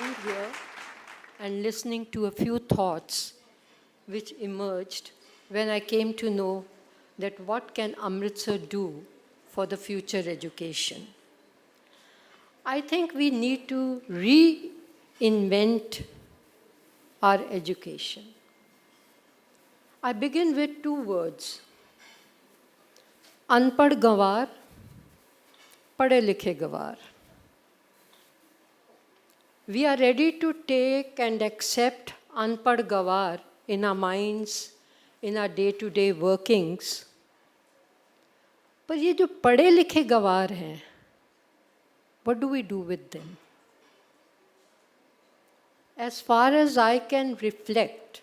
Here and listening to a few thoughts which emerged when I came to know that what can Amritsar do for the future education. I think we need to reinvent our education. I begin with two words, Anpad Gawar, Pade Likhe Gawar. We are ready to take and accept Anpad Gawar in our minds, in our day-to-day workings. पर ये जो पढ़े लिखे गवार हैं, what do we do with them? As far as I can reflect,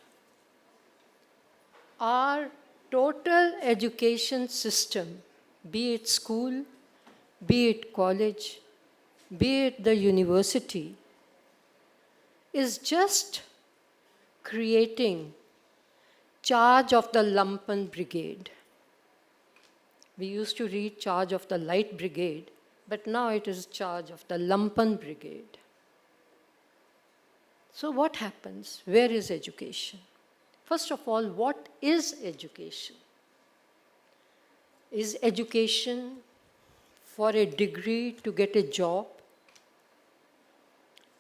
our total education system, be it school, be it college, be it the university, is just creating charge of the lumpen brigade. We used to read charge of the light brigade, but now it is charge of the lumpen brigade. So what happens? Where is education? First of all, what is education? Is education for a degree to get a job?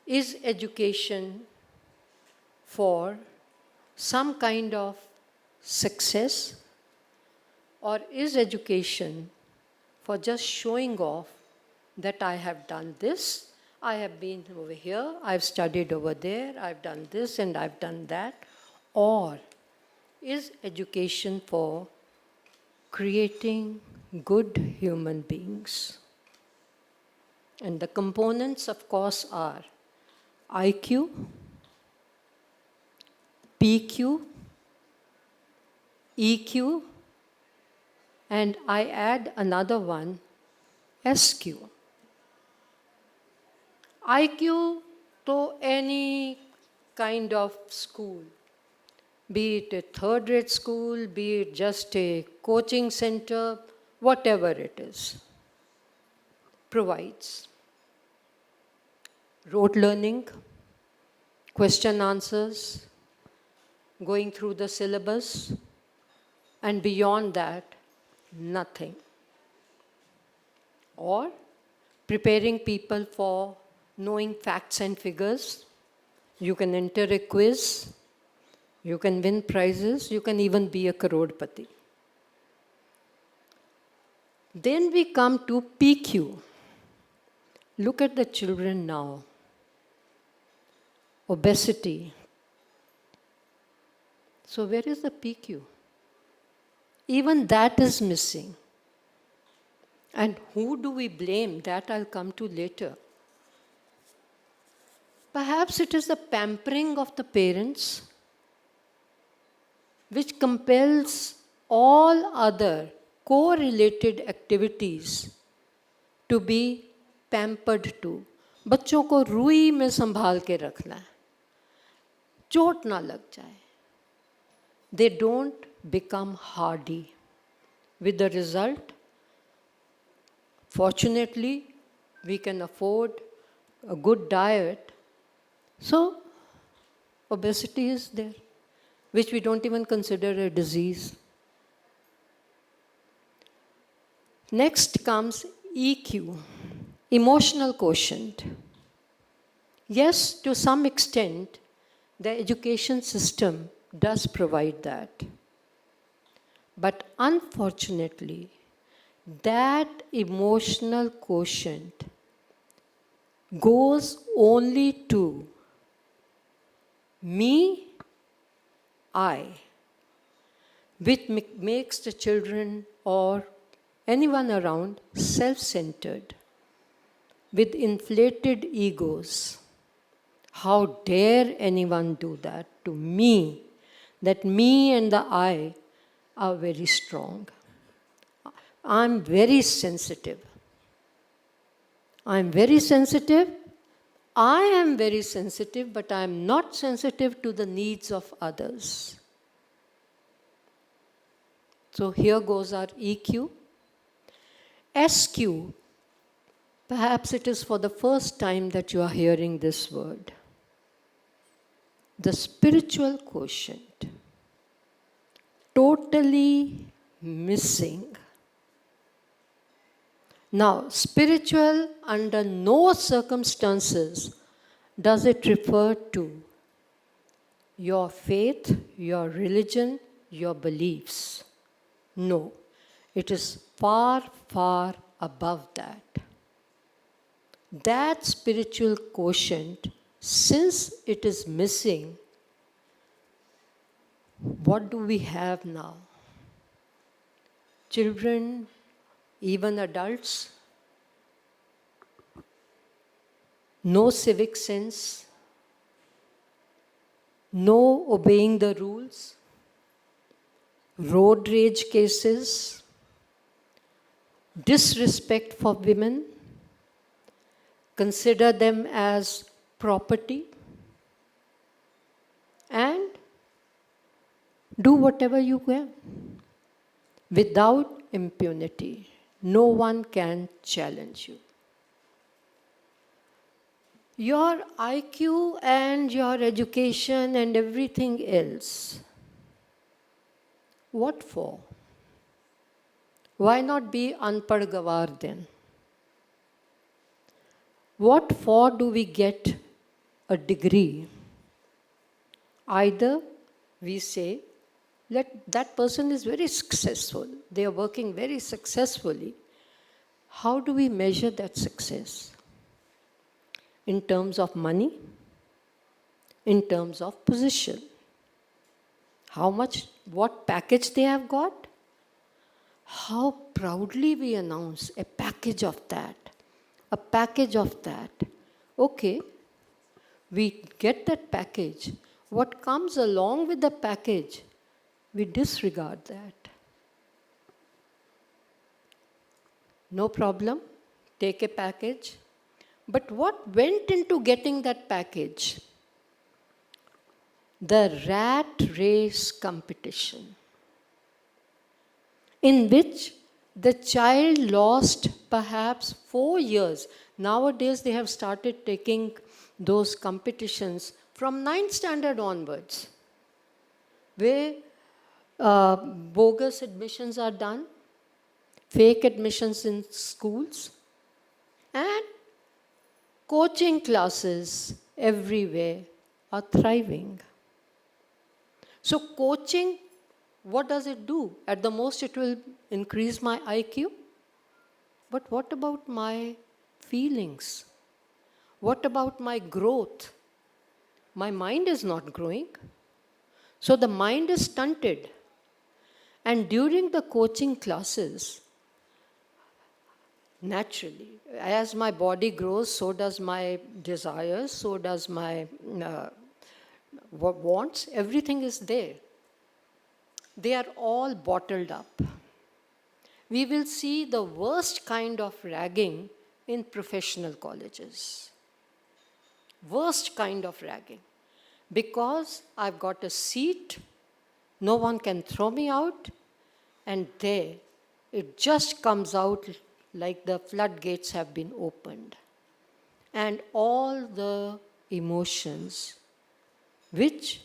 Is education for some kind of success? Or is education for just showing off that I have done this, I have been over here, I've studied over there, I've done this and I've done that? Or is education for creating good human beings? And the components, of course, are IQ, PQ, EQ, and I add another one, SQ. IQ to any kind of school, be it a third-rate school, be it just a coaching center, whatever it is, provides rote learning, question answers, going through the syllabus, and beyond that, nothing. Or preparing people for knowing facts and figures. You can enter a quiz, you can win prizes, you can even be a crorepati. Then we come to PQ. Look at the children now. Obesity. So where is the PQ? Even that is missing. And who do we blame? That I'll come to later. Perhaps it is the pampering of the parents which compels all other correlated activities to be pampered to. बच्चों को रुई में संभाल के रखना है, चोट ना लग जाए. They don't become hardy. With the result, fortunately, we can afford a good diet. So, obesity is there, which we don't even consider a disease. Next comes EQ, emotional quotient. Yes, to some extent, the education system does provide that. But unfortunately, that emotional quotient goes only to me, I, which makes the children or anyone around self-centered, with inflated egos. How dare anyone do that to me? That me and the I are very strong. I'm very sensitive. I'm very sensitive. I am very sensitive, but I'm not sensitive to the needs of others. So here goes our EQ. SQ, perhaps it is for the first time that you are hearing this word. the spiritual quotient totally missing. Now, spiritual under no circumstances does it refer to your faith, your religion, your beliefs. No, it is far, far above that. That spiritual quotient, since it is missing, what do we have now? Children, even adults, no civic sense, no obeying the rules, road rage cases, disrespect for women, consider them as property, and do whatever you can without impunity. No one can challenge you. Your IQ and your education and everything else, what for? Why not be unpad gawar then? What for do we get a degree? Either we say, that person is very successful, they are working very successfully. How do we measure that success? In terms of money, in terms of position. How much, what package they have got? How proudly we announce a package of that, a package of that. Okay, we get that package. What comes along with the package, we disregard that. No problem, take a package. But what went into getting that package? The rat race competition, in which the child lost perhaps 4 years. Nowadays they have started taking those competitions from 9th standard onwards, where bogus admissions are done, fake admissions in schools, and coaching classes everywhere are thriving. So coaching, what does it do? At the most, it will increase my IQ. But what about my feelings? What about my growth? My mind is not growing. So the mind is stunted. And during the coaching classes, naturally, as my body grows, so does my desires, so does my wants, everything is there. They are all bottled up. We will see the worst kind of ragging in professional colleges. Worst kind of ragging. Because I've got a seat, no one can throw me out, and there, it just comes out like the floodgates have been opened. And all the emotions, which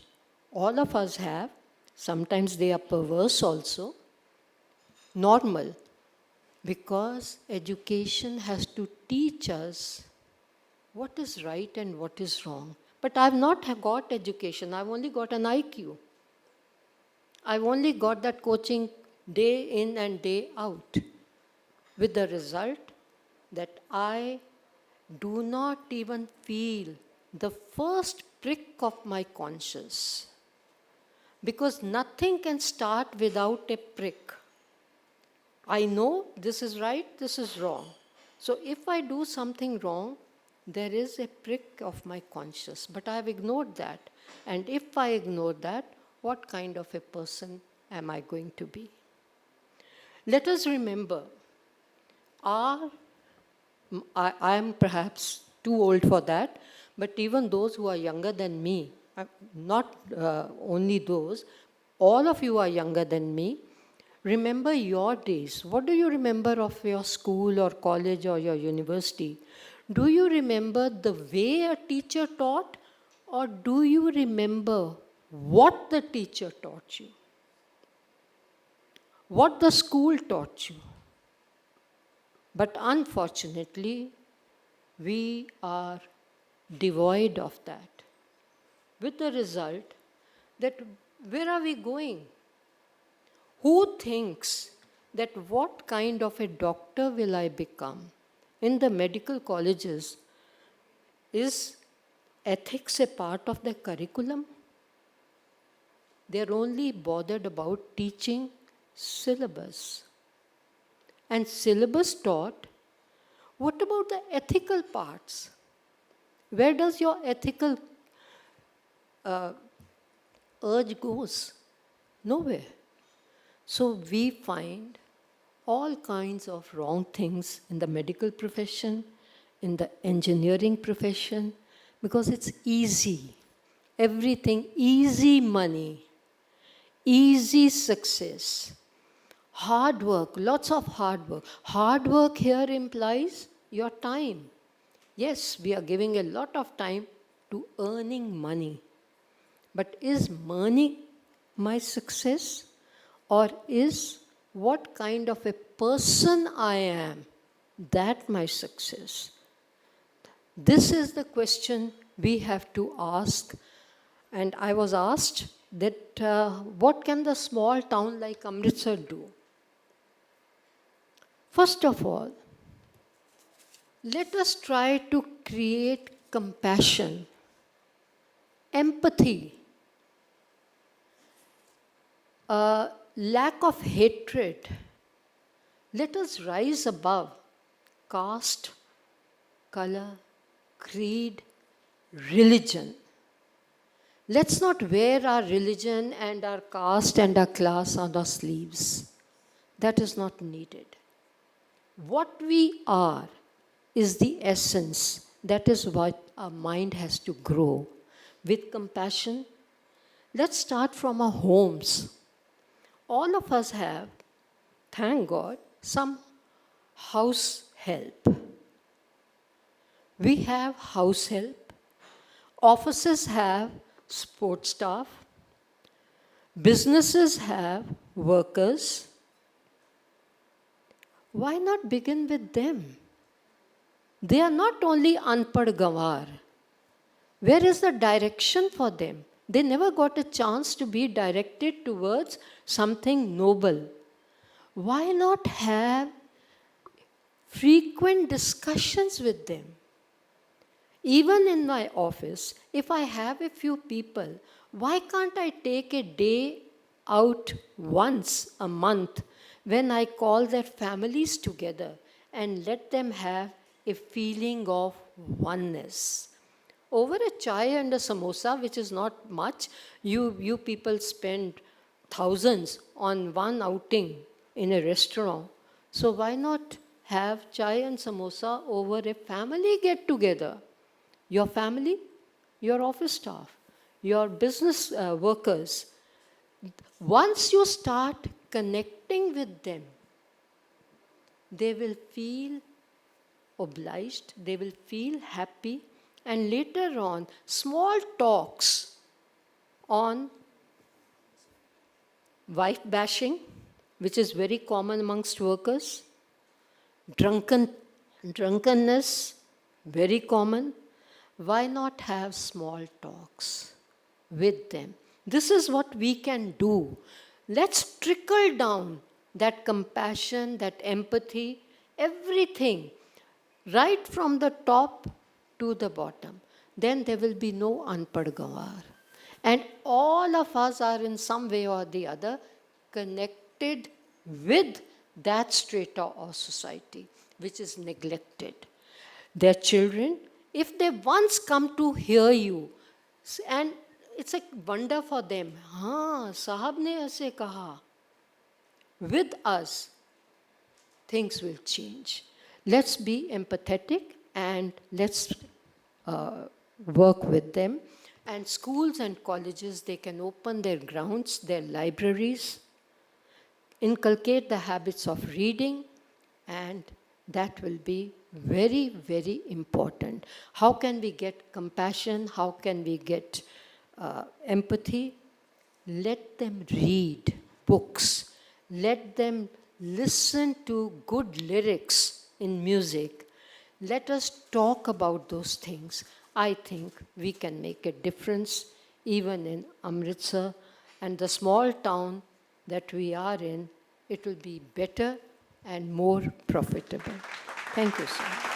all of us have, sometimes they are perverse also, normal, because education has to teach us what is right and what is wrong. But I've not got education, I've only got an IQ. I've only got that coaching day in and day out, with the result that I do not even feel the first prick of my conscience. Because nothing can start without a prick. I know this is right, this is wrong. So if I do something wrong, there is a prick of my conscience. But I have ignored that. And if I ignore that, what kind of a person am I going to be? Let us remember, I am perhaps too old for that, but even those who are younger than me, not only those, all of you are younger than me, remember your days. What do you remember of your school or college or your university? Do you remember the way a teacher taught, Or do you remember what the teacher taught you? What the school taught you? But unfortunately, we are devoid of that. With the result that where are we going? Who thinks that what kind of a doctor will I become? In the medical colleges, is ethics a part of the curriculum? They're only bothered about teaching syllabus. And syllabus taught, what about the ethical parts? Where does your ethical urge goes? Nowhere. So we find all kinds of wrong things in the medical profession, in the engineering profession, because it's easy. Everything, easy money, easy success, hard work, lots of hard work. Hard work here implies your time. Yes, we are giving a lot of time to earning money. But is money my success? Or is what kind of a person I am that my success? This is the question we have to ask. And I was asked that what can the small town like Amritsar do? First of all, let us try to create compassion, empathy, lack of hatred. Let us rise above caste, color, creed, religion. Let's not wear our religion and our caste and our class on our sleeves. That is not needed. What we are is the essence. That is what our mind has to grow. With compassion, let's start from our homes. All of us have, thank God, some house help. We have house help. Offices have support staff. Businesses have workers. Why not begin with them? They are not only unpad gawar. Where is the direction for them? They never got a chance to be directed towards something noble. Why not have frequent discussions with them? Even in my office, if I have a few people, why can't I take a day out once a month when I call their families together and let them have a feeling of oneness? Over a chai and a samosa, which is not much, you people spend thousands on one outing in a restaurant. So why not have chai and samosa over a family get-together? Your family, your office staff, your business workers. Once you start connecting with them, they will feel obliged, they will feel happy, and later on, small talks on wife bashing, which is very common amongst workers, drunkenness, very common. Why not have small talks with them? This is what we can do. Let's trickle down that compassion, that empathy, everything, right from the top to the bottom. Then there will be no unpad gawar. And all of us are in some way or the other connected with that strata of society which is neglected. Their children, if they once come to hear you, and it's a wonder for them, Sahab ne aise kaha. With us, things will change. Let's be empathetic and let's work with them. And schools and colleges, they can open their grounds, their libraries, inculcate the habits of reading, and That will be very, very important. How can we get compassion? How can we get empathy? Let them read books. Let them listen to good lyrics in music. Let us talk about those things. I think we can make a difference even in Amritsar and the small town that we are in. It will be better and more profitable. Thank you, sir.